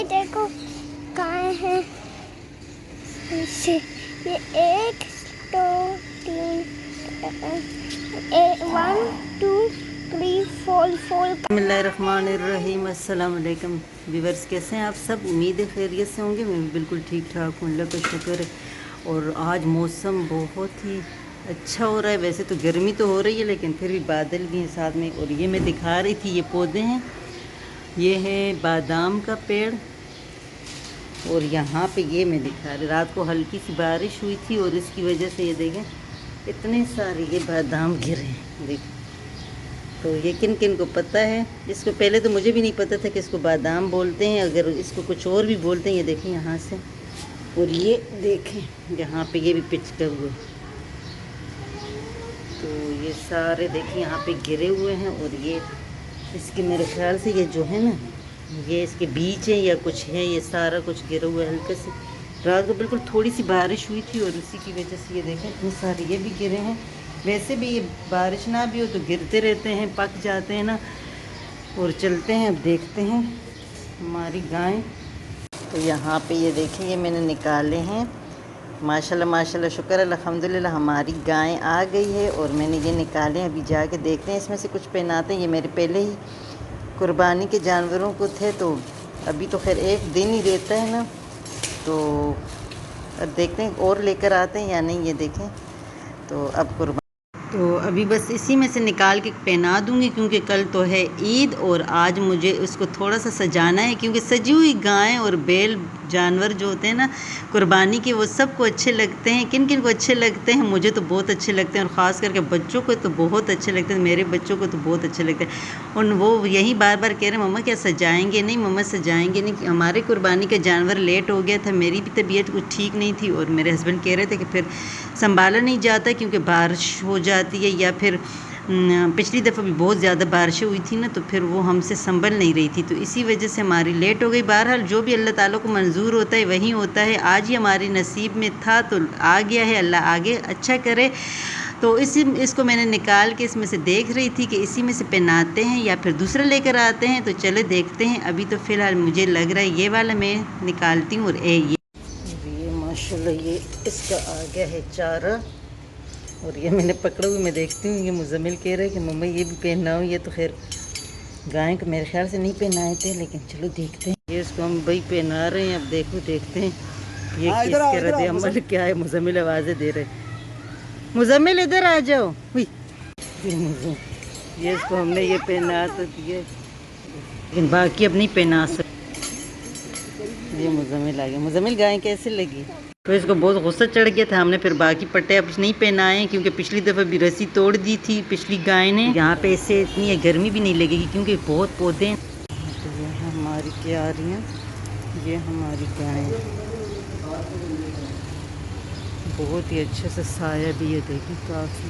ये देखो गाय है। ये 1 2 3 1 2 3 4 बिस्मिल्लाहिर्रहमानिर्रहीम। अस्सलाम वालेकुम व्यूअर्स, कैसे हैं आप सब? उम्मीद है खैरियत से होंगे। मैं बिल्कुल ठीक ठाक हूँ, अल्लाह का शुक्र है। और आज मौसम बहुत ही अच्छा हो रहा है। वैसे तो गर्मी तो हो रही है, लेकिन फिर भी बादल भी हैं साथ में। और ये मैं दिखा रही थी, ये पौधे हैं, ये है बादाम का पेड़। और यहाँ पे ये मैं दिखा रही, रात को हल्की सी बारिश हुई थी और इसकी वजह से ये देखें इतने सारे ये बादाम गिरे हैं। देखें, तो ये किन किन को पता है? इसको पहले तो मुझे भी नहीं पता था कि इसको बादाम बोलते हैं, अगर इसको कुछ और भी बोलते हैं। ये देखें यहाँ से, और ये देखें यहाँ पे ये भी पिचके हुए, तो ये सारे देखें यहाँ पे गिरे हुए हैं। और ये इसके मेरे ख्याल से ये जो है ना, ये इसके बीज है या कुछ है, ये सारा कुछ गिरा हुआ है। हल्के से रात को बिल्कुल थोड़ी सी बारिश हुई थी और उसी की वजह से ये देखें इतने सारे ये भी गिरे हैं। वैसे भी ये बारिश ना भी हो तो गिरते रहते हैं, पक जाते हैं ना। और चलते हैं, अब देखते हैं हमारी गाय। तो यहाँ पे ये देखें, ये मैंने निकाले हैं। माशाल्लाह माशाल्लाह, शुक्र अल्हम्दुलिल्लाह, हमारी गाय आ गई है और मैंने ये निकाले हैं। अभी जाके देखते हैं, इसमें से कुछ पहनाते हैं। ये मेरे पहले ही कुर्बानी के जानवरों को थे, तो अभी तो खैर एक दिन ही रहता है ना, तो अब देखते हैं और लेकर आते हैं या नहीं। ये देखें, तो अब कुर्बानी, तो अभी बस इसी में से निकाल के पहना दूंगी, क्योंकि कल तो है ईद और आज मुझे उसको थोड़ा सा सजाना है। क्योंकि सजी हुई गाय और बैल जानवर जो होते हैं ना कुर्बानी के, वो सबको अच्छे लगते हैं। किन किन को अच्छे लगते हैं? मुझे तो बहुत अच्छे लगते हैं, और ख़ास करके बच्चों को तो बहुत अच्छे लगते हैं। मेरे बच्चों को तो बहुत अच्छे लगते हैं। और वो यही बार बार कह रहे हैं, मम्मा क्या सजाएंगे? नहीं मम्मा सजाएंगे नहीं। हमारे कुर्बानी का जानवर लेट हो गया था, मेरी भी तबीयत कुछ ठीक नहीं थी, और मेरे हस्बैंड कह रहे थे कि फिर संभाला नहीं जाता क्योंकि बारिश हो जाती है, या फिर पिछली दफ़ा भी बहुत ज़्यादा बारिशें हुई थी ना, तो फिर वो हमसे संभल नहीं रही थी, तो इसी वजह से हमारी लेट हो गई। बहरहाल जो भी अल्लाह ताला को मंजूर होता है वही होता है। आज ही हमारी नसीब में था तो आ गया है, अल्लाह आगे अच्छा करे। तो इसको मैंने निकाल के इसमें से देख रही थी कि इसी में से पहनाते हैं या फिर दूसरा लेकर आते हैं, तो चले देखते हैं। अभी तो फ़िलहाल मुझे लग रहा है ये वाला मैं निकालती हूँ। और ये माशाल्लाह ये इसका आ गया है चारा, और ये मैंने पकड़ा हुआ, मैं देखती हूँ। ये मुजम्मिल कह रहे हैं कि मम्मा ये भी पहनाओ। ये तो खैर गाय को मेरे ख्याल से नहीं पहनाए थे, लेकिन चलो देखते हैं। ये इसको हम भाई पहना रहे हैं। अब देखते हैं ये किसके रद्द अमल क्या है। मुजम्मिल आवाज़ें दे रहे, मुजम्मिल इधर आ जाओ। हुई ये इसको हमने ये पहना तो दिए, लेकिन बाकी अब नहीं पहना सकते। ये मुजम्मिल आ गया। मुजम्मिल गाय कैसे लगी? तो इसको बहुत गुस्सा चढ़ गया था। हमने फिर बाकी पट्टे अब नहीं पहनाए, क्योंकि पिछली दफ़ा भी रस्सी तोड़ दी थी पिछली गाय ने। यहाँ पे इससे इतनी गर्मी भी नहीं लगेगी क्योंकि बहुत पौधे हैं। तो ये हमारी क्या आ रही हैं, ये हमारी गाय बहुत ही अच्छे से साया भी है। देखिए काफ़ी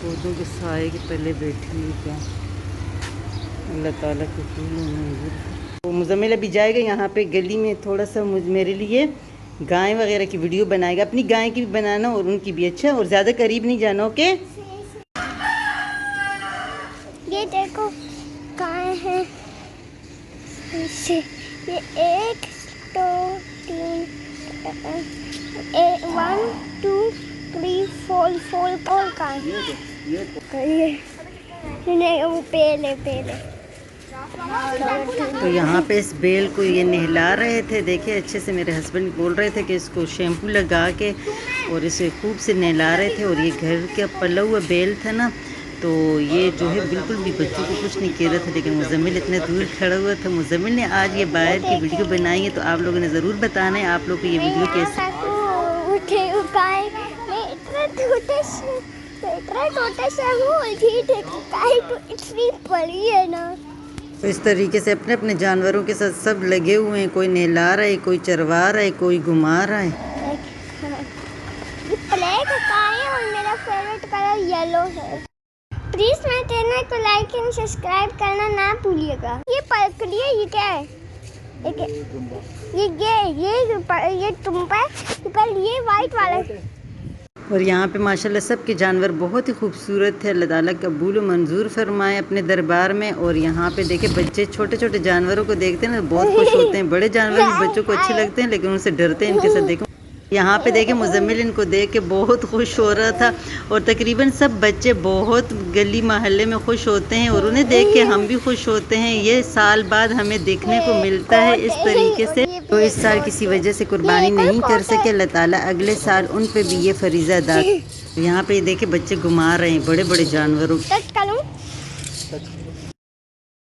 पौधों के साए के पहले बैठी हुई गाय, अल्लाह ताला के फूल। तो मुजम्मिल अभी जाएगा यहाँ पे गली में, थोड़ा सा मेरे लिए गाय वगैरह की वीडियो बनाएगा। अपनी गाय की भी बनाना और उनकी भी, अच्छा? और ज़्यादा करीब नहीं जाना, ओके? ये देखो गाय है। ये 1 2 3 1 2 3 4 गाय। नहीं वो पहले तो यहाँ पे इस बेल को ये नहला रहे थे। देखिए अच्छे से, मेरे हस्बैंड बोल रहे थे कि इसको शैम्पू लगा के और इसे खूब से नहला रहे थे। और ये घर का पला हुआ बेल था ना, तो ये जो है बिल्कुल भी बच्चों को कुछ नहीं कह रहा था। लेकिन मुजम्मिल इतने दूर खड़ा हुआ था। मुजम्मिल ने आज ये बाहर की वीडियो बनाई है, तो आप लोगों ने ज़रूर बताना है आप लोग को ये वीडियो कैसे। इतनी बड़ी है ना, तो इस तरीके से अपने अपने जानवरों के साथ सब लगे हुए हैं। कोई नहला रहा है, कोई चरवा रहा है, कोई घुमा रहा है। ये ब्लैक गाय है और मेरा फेवरेट कलर येलो है। प्लीज मेरे चैनल को लाइक एंड सब्सक्राइब करना ना भूलिएगा। ये पकड़िए, ये क्या है? ये तुम्बा है, पर ये वाइट वाला और यहाँ पे माशाल्लाह सबके जानवर बहुत ही खूबसूरत थे। अल्लाह ताला कबूल मंजूर फरमाए अपने दरबार में। और यहाँ पे देखे बच्चे छोटे छोटे जानवरों को देखते हैं ना बहुत खुश होते हैं। बड़े जानवर भी बच्चों को अच्छे लगते हैं लेकिन उनसे डरते हैं इनके साथ। देखो यहाँ पे देखे मुजम्मिल इनको देख के बहुत खुश हो रहा था। और तकरीबन सब बच्चे बहुत गली मोहल्ले में खुश होते हैं और उन्हें देख के हम भी खुश होते हैं। ये साल बाद हमें देखने को मिलता है इस तरीके से। तो इस साल किसी वजह से कुर्बानी नहीं कर सके, अल्लाह ताला अगले साल उन पे भी ये फरीज़ा अदा। यहाँ पे देखे बच्चे घुमा रहे हैं बड़े बड़े जानवरों।